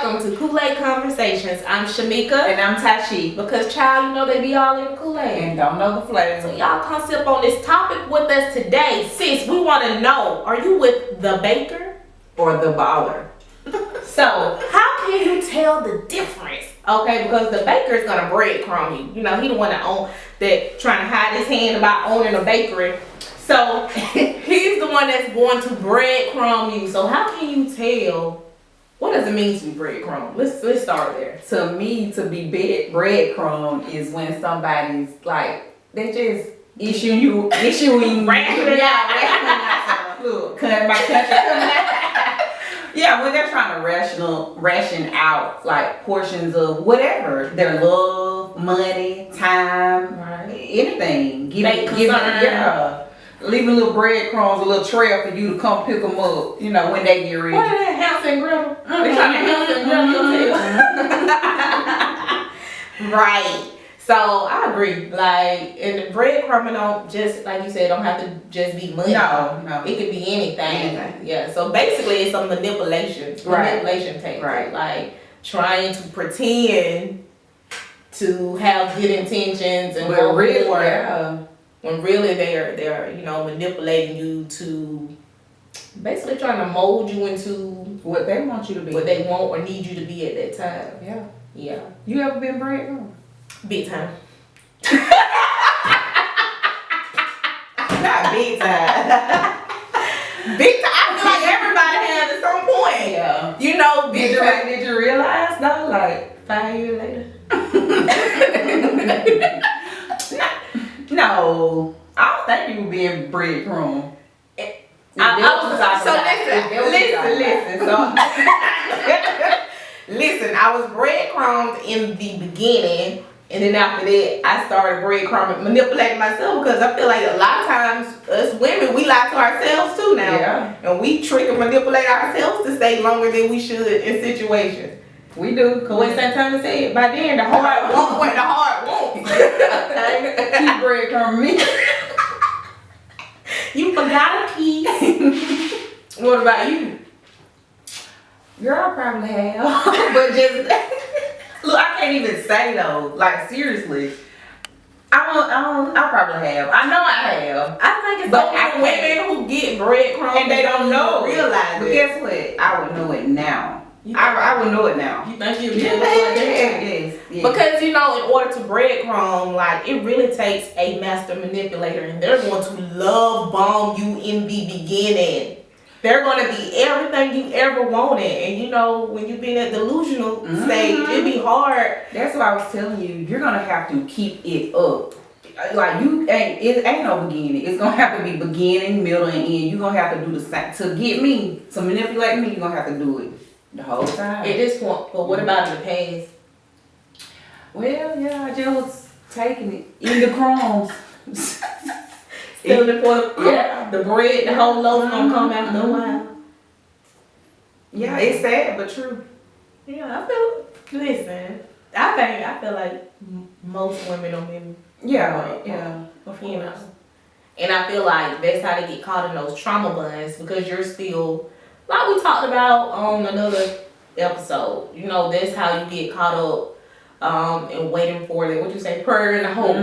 welcome to Kool-Aid Conversations. I'm Shamekia. And I'm Tashee. Because, child, you know they be all in the Kool-Aid. And don't know the flavor. So y'all come sit up on this topic with us today. Sis, we want to know, are you with the baker? Or the baller? So, how can you tell the difference? Okay, because the baker is going to breadcrumb you. You know, he the one that trying to hide his hand about owning a bakery. So, he's the one that's going to breadcrumb you. So, how can you tell? What does it mean to be breadcrumb? Let's start there. To me, to be breadcrumb is when somebody's like, they just issuing Rationing out. Look, my country. Yeah, when they're trying to ration out like portions of whatever, their love, money, time, right, anything. Leaving little breadcrumbs, a little trail for you to come pick them up, you know, when they get ready. What is that, House and Griddle? They trying to House and Griddle. Right. So I agree. Like, and the breadcrumbing don't just, like you said, don't have to just be money. No. It could be anything. Yeah. So basically, it's a manipulation technique. Right. Like trying to pretend to have good intentions and Well, really, when really they're manipulating you to basically trying to mold you into what they want you to be, what they want or need you to be at that time. Yeah. You ever been breadcrumb? Big time. Not big time. Big time. I feel like everybody has at some point. Yeah. You know, big time. Did you realize though? Like 5 years later. No, I don't think you were being breadcrumb. Listen, I was breadcrumbed in the beginning, and then after that, I started breadcrumbing, manipulating myself, because I feel like a lot of times, us women, we lie to ourselves too now. Yeah. And we trick and manipulate ourselves to stay longer than we should in situations. We do. Cause when Santana said, by then, the heart won't what the heart won't. Keep breadcrumbing me. You forgot a piece. What about you? Girl, I probably have. But just look, I can't even say though. Like seriously, I probably have. I know I have. I think it's only women who get breadcrumbs and they don't know realize but it. Guess what? I would know it now. I would know it now. You think you'd be Yes. Because in order to breadcrumb, like it really takes a master manipulator, and they're going to love bomb you in the beginning. They're going to be everything you ever wanted, and when you've been at delusional stage, it'd be hard. That's what I was telling you. You're gonna have to keep it up. Like it ain't no beginning. It's gonna have to be beginning, middle, and end. You're gonna have to do the same to get me to manipulate me. You're gonna have to do it the whole time. At this point, but what about in the past? Well, yeah, I just was taking it in the crumbs. Still the bread, the whole loaf gonna come after a while. Yeah, it's sad but true. Yeah, listen, I feel like most women are men. Yeah. And I feel like that's how they get caught in those trauma bonds, because you're still, like we talked about on another episode, that's how you get caught up and waiting for it. What you say, prayer and hope.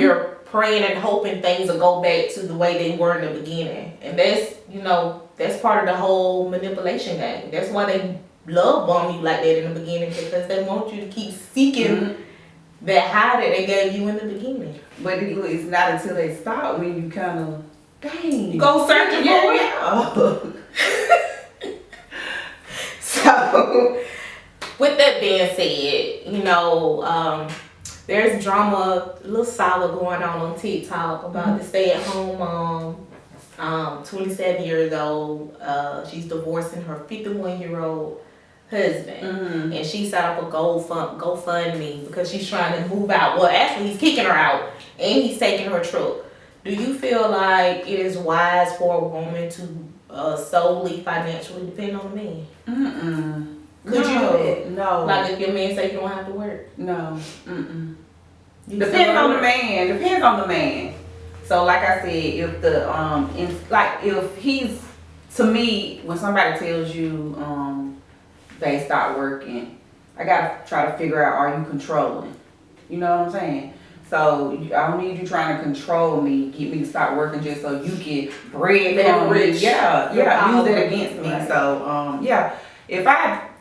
You're praying and hoping things will go back to the way they were in the beginning. And that's part of the whole manipulation game. That's why they love bomb you like that in the beginning, because they want you to keep seeking that high that they gave you in the beginning. But it's not until they stop when you kind of, dang. You go searching for it. So, with that being said, there's drama, a little solid going on TikTok about the stay-at-home mom, 27 years old. She's divorcing her 51-year-old husband, and she set up a GoFundMe because she's trying to move out. Well, actually, he's kicking her out, and he's taking her truck. Do you feel like it is wise for a woman to solely financially depend on a man? Could you do that? No. Like if your man say you don't have to work? No. Depends on the man. So like I said, if if he's, to me, when somebody tells you they stop working, I gotta try to figure out, are you controlling? You know what I'm saying? So I don't need you trying to control me, get me to stop working just so you get bread from me. Yeah, use that against me. Right. So if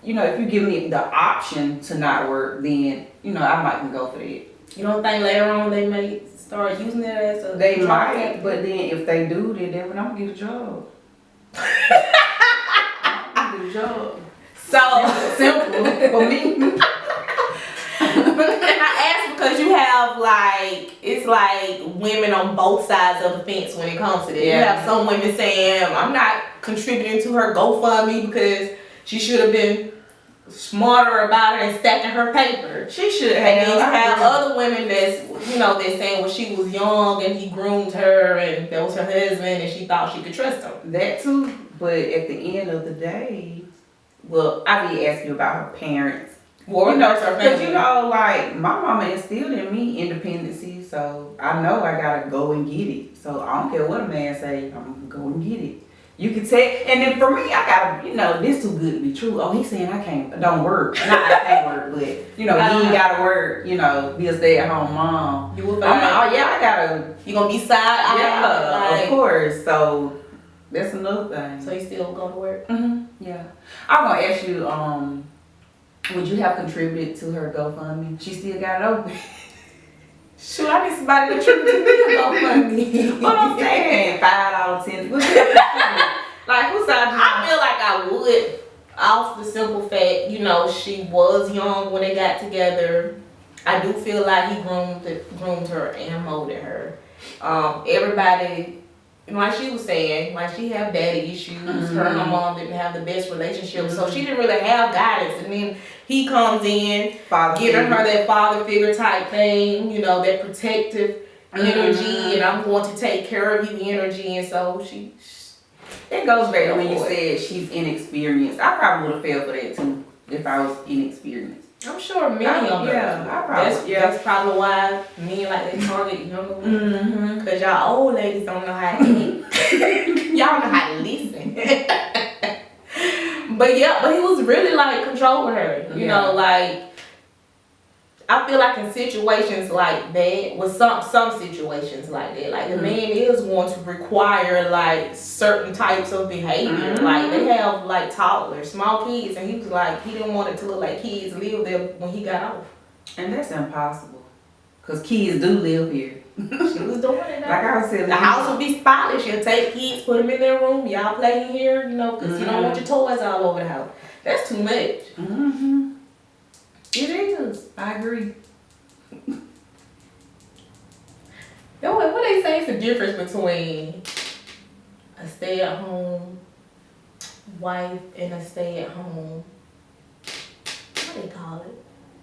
if you give me the option to not work, then I might can go for that. You don't think later on they may start using it as a They job might, tactic? but then if they do, then when I'm gonna get a job. I'm gonna get a job. So Simple for me. And I ask because you have it's like women on both sides of the fence when it comes to this. Yeah. You have some women saying, I'm not contributing to her GoFundMe because she should have been smarter about it and stacking her paper. She should have. And then you have other women that's saying, well, she was young and he groomed her and that was her husband and she thought she could trust him. That too, but at the end of the day, well, I be asking you about her parents. Well, because like my mama instilled in me independency, so I know I gotta go and get it. So I don't care what a man say, I'm gonna go and get it. You can say, and then for me, I gotta, this too good to be true. Oh, he's saying I don't work. Not I can't work, but you ain't gotta work. Be a stay-at-home mom. You will I gotta. You gonna be side? Yeah, of course. So that's another thing. So you still go to work? Yeah. I'm gonna ask you, would you have contributed to her GoFundMe? She still got it open. Shoot, I need somebody to contribute to me a GoFundMe. What I'm saying, $5, $10. Like who side you? I feel like I would, off the simple fact, she was young when they got together. I do feel like he groomed her and molded her. Everybody, like she was saying, like she have daddy issues. Her and her mom didn't have the best relationship, so she didn't really have guidance. And then he comes in, giving her that father figure type thing, that protective energy, and I'm going to take care of you energy. And so it goes back to when you said she's inexperienced. I probably would have fell for that too if I was inexperienced. I'm sure many of them. That's probably why men like they target younger women. Because y'all old ladies don't know how to eat. Y'all know how to listen. But he was really controlling her. You know, I feel like in situations like that, with some situations like that, the man is going to require certain types of behavior. They have toddlers, small kids, and he was he didn't want it to look like kids live there when he got off. And that's impossible, cause kids do live here. She was doing it. Like I was saying, the house would be spotless. She'll take kids, put them in their room. Y'all play in here, cause you don't want your toys all over the house. That's too much. It is. I agree. What they say is the difference between a stay-at-home wife and a stay-at-home, what they call it?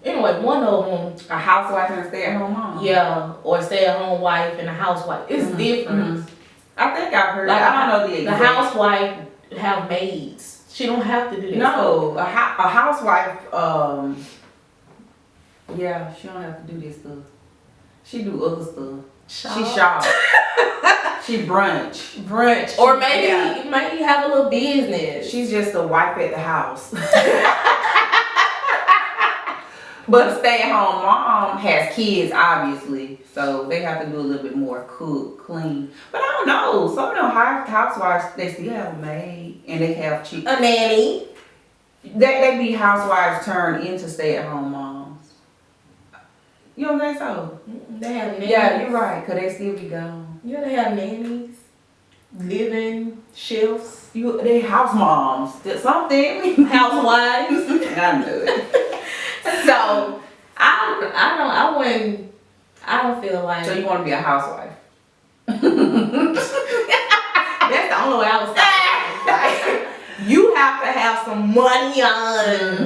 Anyway, one of them, a housewife and a stay-at-home mom. Yeah, or a stay-at-home wife and a housewife. It's different. I think I've heard. I don't know the exact. The housewife have maids. She don't have to do that. No, a housewife. Yeah, she don't have to do this stuff. She do other stuff. She shop. She brunch. Or maybe have a little business. She's just a wife at the house. But a stay-at-home mom has kids, obviously, so they have to do a little bit more cook, clean. But I don't know. Some of them housewives, they still have a maid and they have a nanny. They be housewives turned into stay-at-home moms. You don't think so? They have nannies. Yeah, you're right, because they still be gone. Yeah, they have nannies, living chefs. They house moms. Something. Housewives. I knew it. So, I don't feel like. So you want to be a housewife? That's the only way I was thinking. You have to have some money on,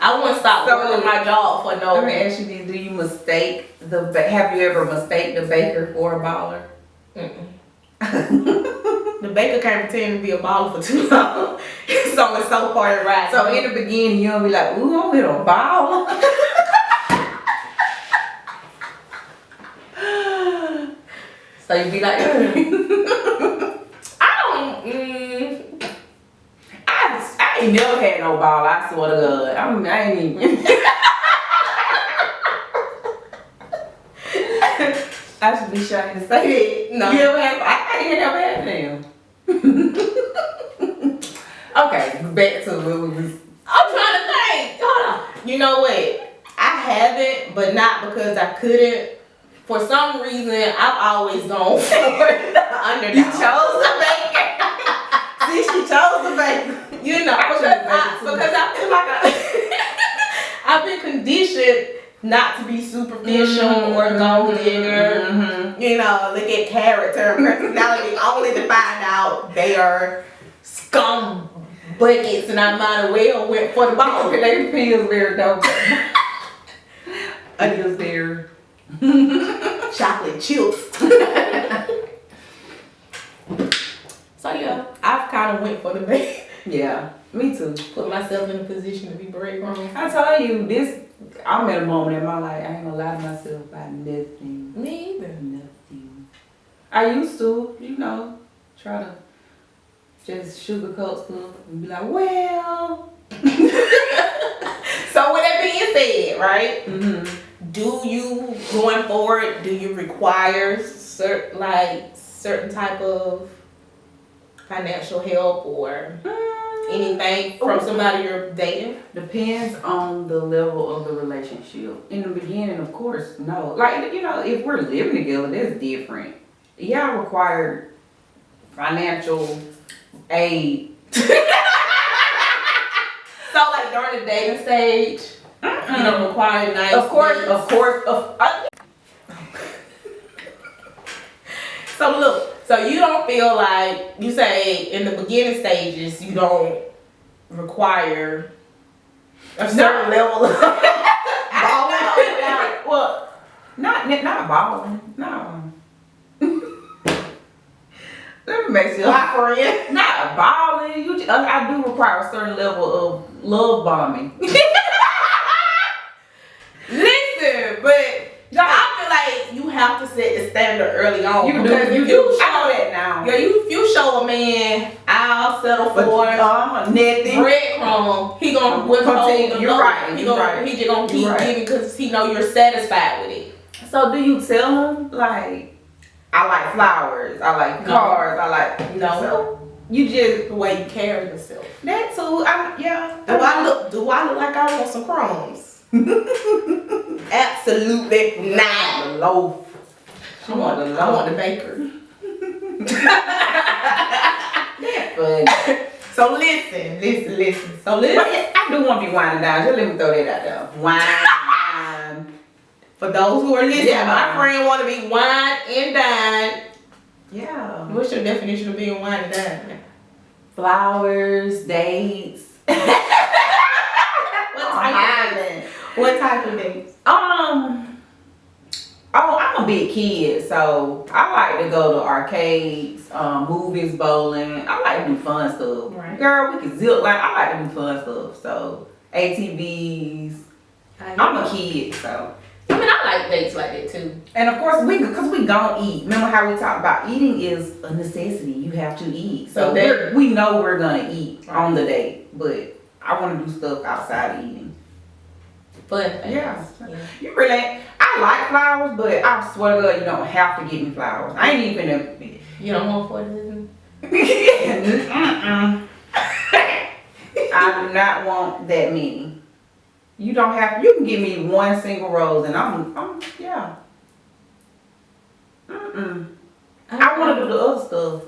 I wouldn't stop working my job for no. Let me ask you this: do you have you ever mistaken the baker for a baller? The baker can't pretend to be a baller for too long. It's only so far to ride. So in the beginning, you'll be like, "Ooh, I'm with a baller." So you be like, I ain't never had no ball, I swear to God. I ain't even. I should be ashamed to say that. No. You ever had? I ain't never had them. Okay, back to what we was. I'm trying to think. Hold on. You know what? I haven't, but not because I couldn't. For some reason, I've always gone for the underdog. You chose the baker. See, she chose the baker. You know, because I feel like I've been conditioned not to be superficial or gold digger. Mm-hmm. You know, look at character and personality only to find out they are scum buckets, and I might as well went for the ball. They feel very dope. I just there. Chocolate chips. So yeah, I've kind of went for the bait. Yeah, me too. Put myself in a position to be breadcrumbs. I tell you, this, I'm at a moment in my life, I ain't gonna lie to myself about nothing. Me either. Nothing. I used to, you know, try to just sugarcoat stuff and be like, well. So with that being said, right? Mm-hmm. Do you, going forward, do you require certain type of financial help or anything from somebody you're dating? Depends on the level of the relationship. In the beginning, of course, no. Like, you know, if we're living together, that's different. Yeah, I require financial aid. So like during the dating stage, you don't require nice Of course. So look, so you don't feel like, you say in the beginning stages, you don't require a certain level of balling? Well, not balling. No. Let me make sure. My friend. Not balling. I do require a certain level of love bombing. Listen, but I feel like you have to set the standard early on. You because do. if You know that now. Yeah, if you show a man, I'll settle for nothing. breadcrumb. He gonna withhold the You're load. right. He just gonna keep giving because he know you're satisfied with it. So do you tell him like, I like flowers, I like cars, I like So you just the way you carry yourself. That too. Yeah. Do I look like I want some crumbs? Absolutely not. The loaf. I want the baker. But So listen. So listen. I do want to be winding down. Just let me throw that out there. Wine. For those who are listening, Yeah. my friend want to be wine and dine. Yeah. What's your definition of being wine and dine? Flowers, dates. What type of dates? I'm a big kid, so I like to go to arcades, movies, bowling. I like to do fun stuff. Right. Girl, we can zip. Like, I like to do fun stuff. So ATVs. I'm a kid, so. I mean, I like dates like that too. And of course, because we gon' eat. Remember how we talked about eating is a necessity. You have to eat. So we know we're gonna eat on the date, but I want to do stuff outside of eating. Fun things. Yeah. You really, I like flowers, but I swear to God, you don't have to get me flowers. I ain't even You don't want $40? I do not want that many. You don't have, you can give me one single rose and I'm yeah. I want to do the other stuff.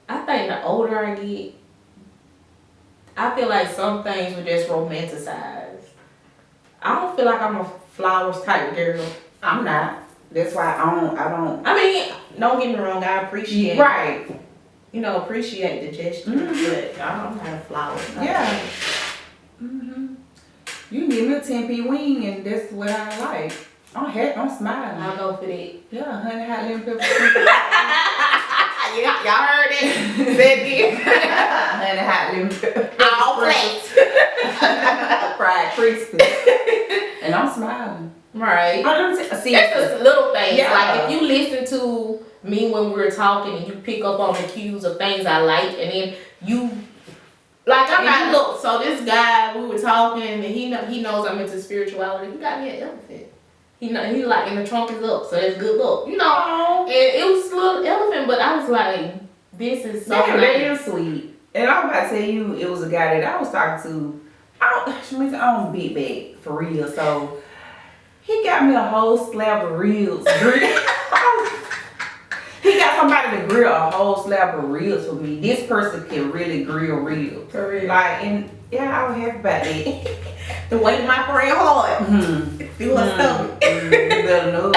I think the older I get, I feel like some things were just romanticized. I don't feel like I'm a flowers type girl. I'm not. That's why I don't. I mean, don't get me wrong, I appreciate Right. You know, appreciate the gesture, but I'm not a flower type. Yeah. You can give me a 10p wing and that's what I like. I'm smiling. I'll go for that. Yeah, honey hot lemon pepper. Yeah, y'all heard it. Said it. Honey hot lemon pepper. All plates. Fried crispy. And I'm smiling. Right. See, it's just little things. Yeah. Like if you listen to me when we were talking and you pick up on the cues of things I like, and then you Like I'm not look. So this guy, we were talking, and he knows I'm into spirituality. He got me an elephant. He like, and the trunk is up, so that's good look. You know, Oh. and it was a little elephant, but I was like, this is so yeah, nice. that is sweet. And I'm about to tell you, it was a guy that I was talking to. Shamekia, I don't beat back for real, so he got me a whole slab of ribs. He got somebody to grill a whole slab of ribs for me. This person can really grill ribs. For real. Like, and yeah, I was happy about that. The way my friend hard. Mm-hmm. Do her stomach. You better know.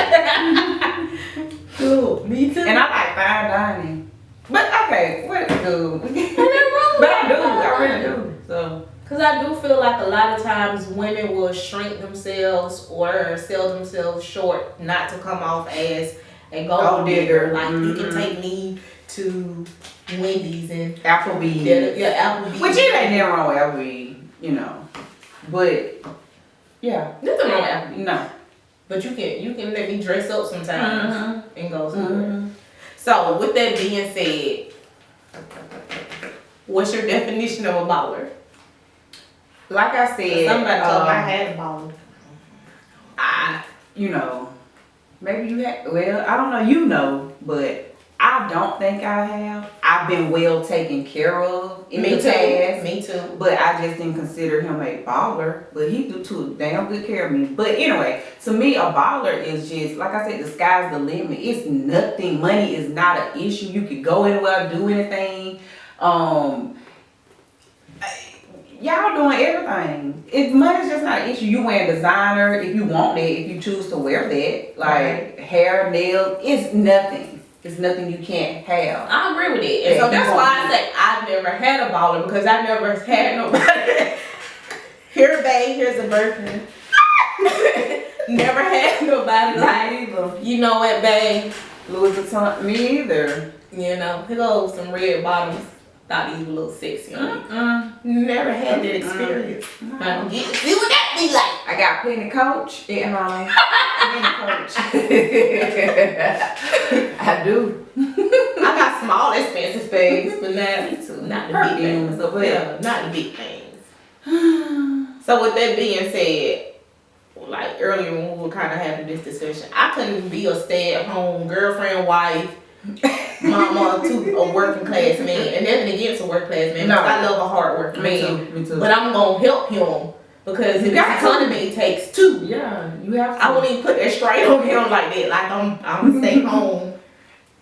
Cool. Me too. And I like fine dining. But okay, what do? Ain't nothing wrong with But I do, that. I really do. So. Because I do feel like a lot of times women will shrink themselves or sell themselves short not to come off as a gold digger. Like, you can take me to Wendy's and Applebee's. Yeah, Applebee's. Which it ain't never wrong with Applebee's, you know. But, yeah. Nothing wrong with Applebee's. No. But you can let me dress up sometimes and go somewhere. So, with that being said, what's your definition of a baller? Like I said, Somebody told me I had a baller. you know, maybe you have, well, I don't know, you know, but I don't think I have. I've been well taken care of in the past. Me too. But I just didn't consider him a baller. But he do too damn good care of me. But anyway, to me, a baller is just, like I said, the sky's the limit. It's nothing. Money is not an issue. You could go anywhere, do anything. Y'all doing everything. If money's just not an issue, you wear designer if you want that, if you choose to wear that. Like hair, nails, it's nothing. It's nothing you can't have. I agree with it. And so that's why I say I've never had a baller, because I never had nobody. Here, babe, here's a Birkin. Never had nobody like, you know what, babe? Louis Vuitton, me either. You know, here goes some red bottoms. Thought these were a little sexy on me. Never had that experience. I don't get to see what that be like. I got plenty Coach at home. I do. I got small expensive things, but not the big things. Not the big things. So with that being said, like earlier when we were kind of having this discussion, I couldn't be a stay-at-home girlfriend, wife, mama to a working class man, and nothing against a working class man. No. I love a hard working man. Me too. But I'm gonna help him because if the economy takes two. Yeah, you have to. I won't even put that straight on him like that. Like I'm stay home.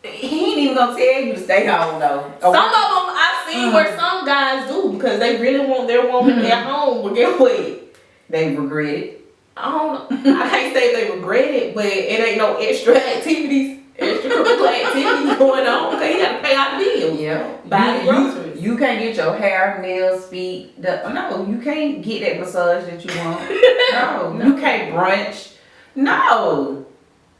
He ain't even gonna tell you to stay home though. Some of them I've seen where some guys do because they really want their woman at home. But get what? They regret it. I don't know. I can't say they regret it, but it ain't no extra activities. Extracurricular activities going on because you gotta pay out the bills. Yeah. Buy groceries. You can't get your hair, nails, feet. No, you can't get that massage that you want. No. You can't brunch. No.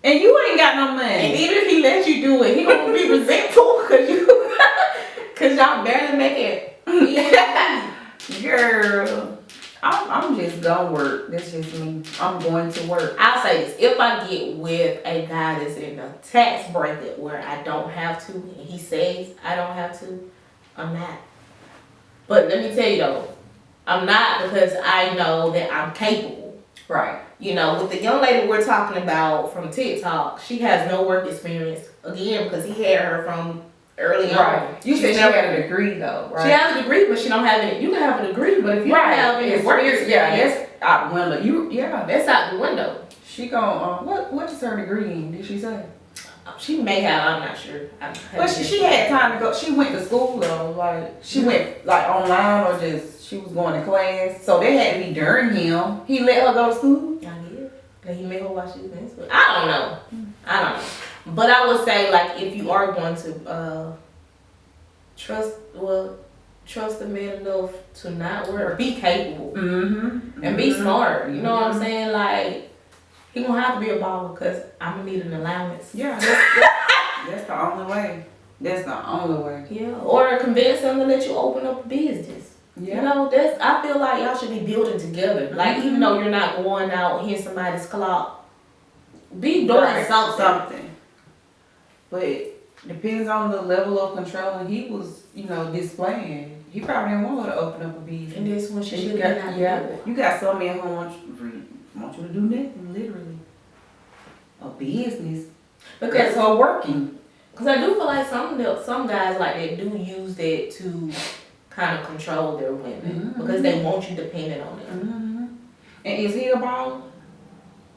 And you ain't got no money. And even if he lets you do it, he gonna be resentful because y'all barely make it. Girl. I'm just gonna work. That's just me. I'm going to work. I'll say this. If I get with a guy that's in a tax bracket where I don't have to, and he says I don't have to, I'm not. But let me tell you though, I'm not because I know that I'm capable. Right. You know, with the young lady we're talking about from TikTok, she has no work experience. Again, because he had her from early on. You said she had a degree though, right? She has a degree, but she don't have any. You can have a degree, but if you don't have any work experience, that's out the window. That's out the window. She gon' what is her degree in? Did she say? She may have. I'm not sure. But she had time to go. She went to school though. Like she went like online or just she was going to class. So they had to be during him. He let her go to school. I did. And he made her watch his dance. I don't know. But I would say, like, if you are going to trust the man enough to not work, be capable and be smart. You know what I'm saying? Like, he gonna have to be a baller because I'm gonna need an allowance. Yeah, that's the only way. That's the only way. Yeah, or convince him to let you open up a business. Yeah. You know, I feel like y'all should be building together. Like, even though you're not going out hitting somebody's clock, be doing something. But depends on the level of control he was, displaying. He probably didn't want her to open up a business. And that's when she And should you have got, been yeah, out there. you got some men who want you to do nothing, literally. A business. Because That's her working. I do feel like some guys like that do use that to kind of control their women because they want you dependent on them. Mm-hmm. And is he a baller?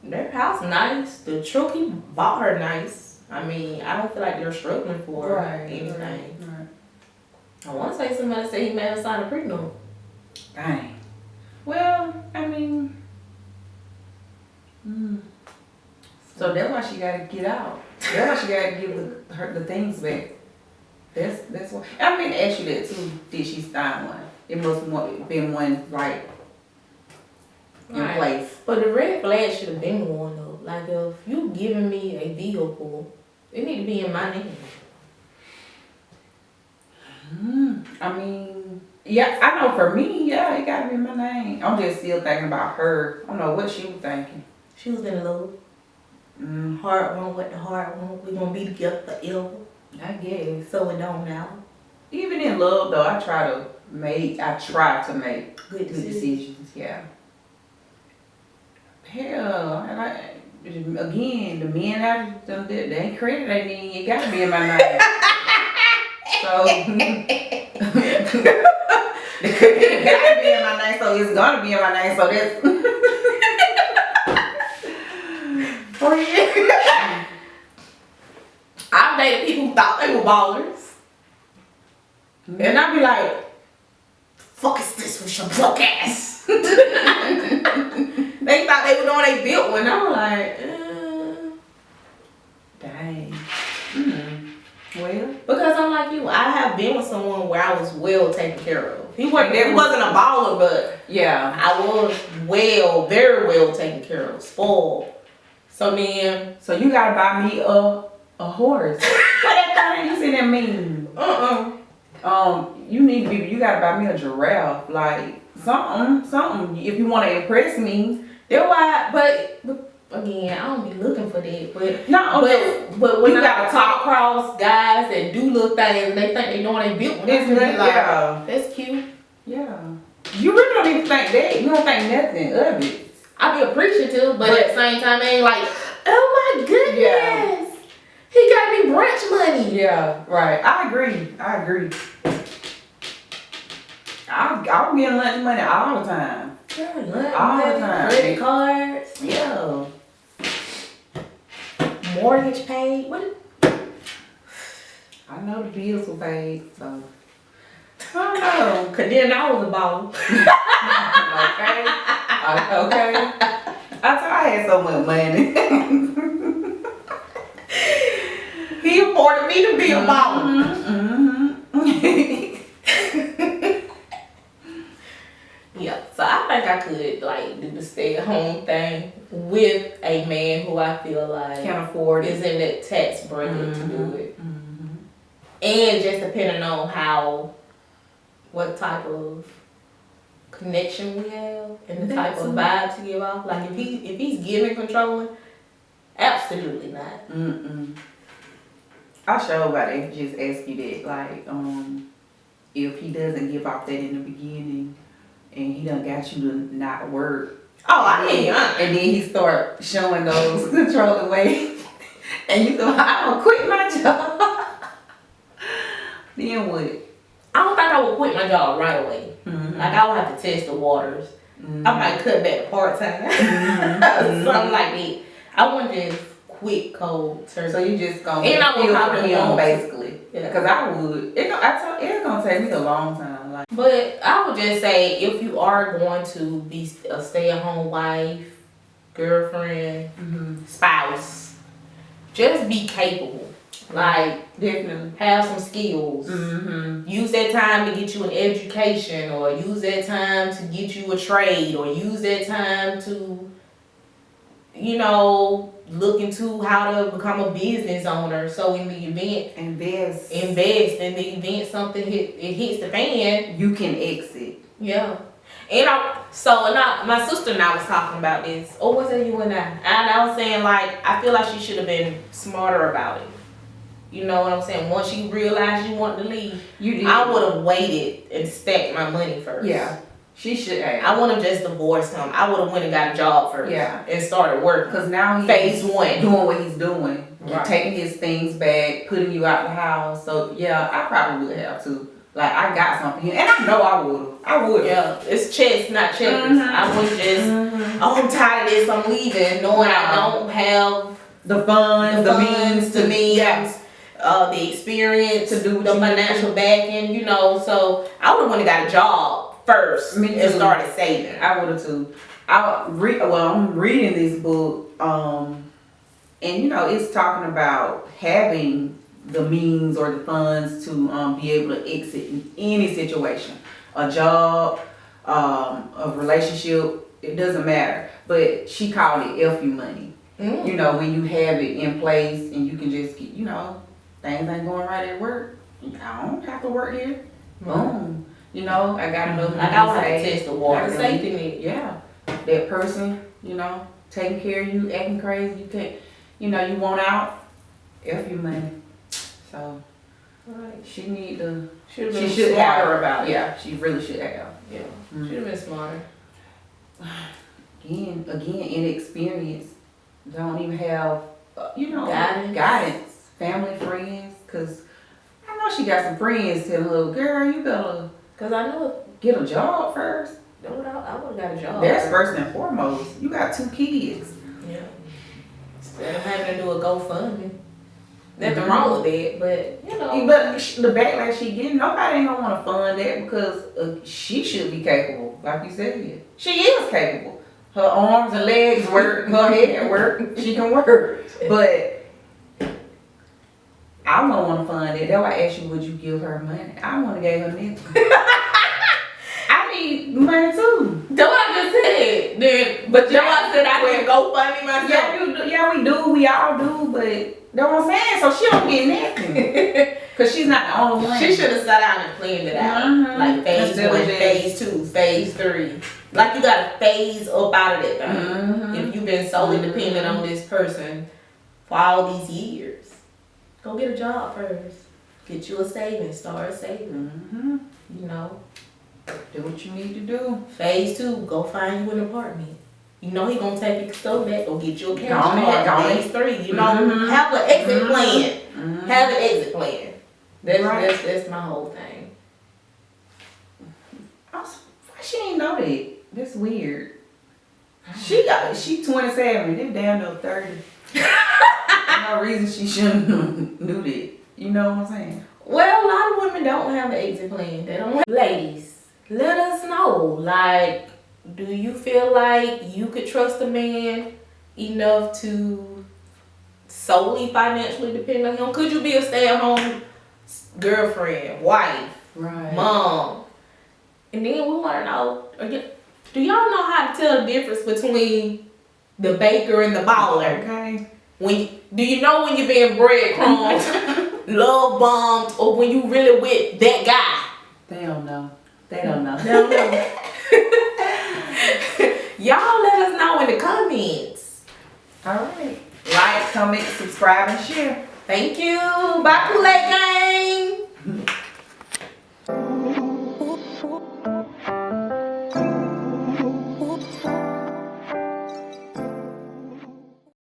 Their house nice. The truck he bought her nice. I mean, I don't feel like they're struggling for anything. Right. I want to say somebody said he made her sign a prenup. Dang. Well, I mean, so that's why she gotta get out. That's why she gotta give her the things back. That's what I mean to ask you that too. Did she sign one? It must have been one right in place. But the red flag should have been one though. Like if you giving me a vehicle, it need to be in my name. I mean, yeah, I know for me, yeah, it gotta be in my name. I'm just still thinking about her. I don't know what she was thinking. She was in love. Heart want what the heart want. We gonna be together forever. I guess. So it don't matter. Even in love though, I try to make Good decisions. Yeah. Hell, again, the men out there, they ain't credit they need. It gotta be in my name. So it gotta be in my name, so it's gonna be in my name. So that's I've dated people who thought they were ballers. And I'd be like, fuck is this with your broke ass? They thought they were the one they built one. I was like, dang. Well, because I'm like you, I have been with someone where I was well taken care of. He wasn't a baller, but yeah, I was very well taken care of, spoiled. So then, so you gotta buy me a horse. What that thing you say that mean? You gotta buy me a giraffe, like something. If you want to impress me, that's why. But again, I don't be looking for that. But no, but when you I gotta talk across guys that do little things, and they think they know they built one. Yeah, that's cute. Yeah, you really don't even think that. You don't think nothing of it. I be appreciative, but at the same time, I ain't like, oh my goodness. Yeah. He got me brunch money. Yeah, right. I agree. I'll get lunch money all the time. Yeah, lunch all money, the time. credit cards. Yeah. Mortgage paid. What? I know the bills were paid, so. I don't know. Cause then I was a baller. Okay. I thought I had so much money. He afforded me to be a baller. Yeah, so I think I could like do the stay-at-home thing with a man who I feel like Can't afford is in that tax bracket to do it, and just depending on what type of connection we have and the type of vibes he give off. Like if he's giving controlling, absolutely not. I sure about to just ask you that, like, if he doesn't give off that in the beginning, and he done got you to not work. Oh, I mean, and then he start showing those controlling ways, and you go, I'm gonna quit my job. Then what? I don't think I would quit my job right away. Like I would have to test the waters. I might cut back part-time, something like that. I wouldn't just quit cold turkey. So you just gonna and I would feel for probably him basically. Yeah. Because I would. It's gonna take me a long time. Like, but I would just say if you are going to be a stay-at-home wife, girlfriend, spouse, just be capable. Like definitely have some skills. Use that time to get you an education, or use that time to get you a trade, or use that time to, look into how to become a business owner. So in the event, invest in the event something hits the fan, you can exit. Yeah. And my sister and I was talking about this. Was it you and I? And I was saying, like, I feel like she should have been smarter about it. You know what I'm saying? Once you realize you want to leave, You did. I would have waited and stacked my money first. Yeah. She should have. I wouldn't have just divorced him. I would have went and got a job first. Yeah. And started working. Because now he's phase one. doing what he's doing. Right. Taking his things back, putting you out the house. So, yeah, I probably would have to. Like, I got something here. And I know I would have. I would have. Yeah, it's chess, not checkers. I wouldn't just, oh, I'm tired of this, I'm leaving, knowing I don't have The funds, the means. yeah. The experience, To do what the you financial backing, you know. So I would have went and got a job first Me and too. started saving. I would have too. I'm reading this book, and you know, it's talking about having the means or the funds to be able to exit in any situation, a job, a relationship. It doesn't matter. But she called it "F you money." You know, when you have it in place and you can just get, you know, things ain't going right at work. I don't have to work here. Boom. You know, I got enough. Like I would have to test the water, Like, safety net. yeah, that person, you know, taking care of you, acting crazy, you can't, you know, you want out, F your money. So, Right. she need to, Should have she been should smarter have. about it. Yeah, she really should have. Yeah. Mm. Should have been smarter. Again, inexperience, don't even have, you know, Guidance. family, friends, cause I know she got some friends telling her, girl, you better Cause I know get a job first. I would have got a job. That's first and foremost. You got 2 kids. Yeah. Instead of having to do a GoFundMe. Nothing wrong with that, but you know. But the backlash she getting, nobody ain't gonna want to fund that because she should be capable. Like you said, she is capable. Her arms and legs work, her head work, she can work. But I don't want to fund it. That's why I asked you, would you give her money? I want to give her nothing. I need money too. That's what I just said. Then, but that's why I said I can GoFundMe myself. Yeah, you do. Yeah, we do. We all do. But that's what I'm saying. So she don't get nothing. Because she's not the only one. She should have sat down and planned it out. Like phase Instead of 1, just- phase 2, phase 3. Like you gotta phase up out of that thing. If you've been solely dependent on this person for all these years, go get a job first. Get you a savings, start saving. You know. Do what you need to do. Phase 2, go find you an apartment. You know he gonna take your stuff back, go get you a cash Go on, go on. Phase 3, you know, have an exit plan. Have an exit plan. That's my whole thing. Why she ain't know that? That's weird. She 27. This damn near 30. No reason she shouldn't knew that. You know what I'm saying? Well, a lot of women don't have an exit plan. They don't. Ladies, let us know. Like, do you feel like you could trust a man enough to solely financially depend on him? Could you be a stay-at-home girlfriend, wife, Right. mom? And then we want to know, do y'all know how to tell the difference between the baker and the baller? Okay. Do you know when you're being breadcrumbed, love bombed, or when you really with that guy? They don't know. They don't know. Y'all let us know in the comments. All right. Like, comment, subscribe, and share. Thank you. Bye, Kool-Aid Gang.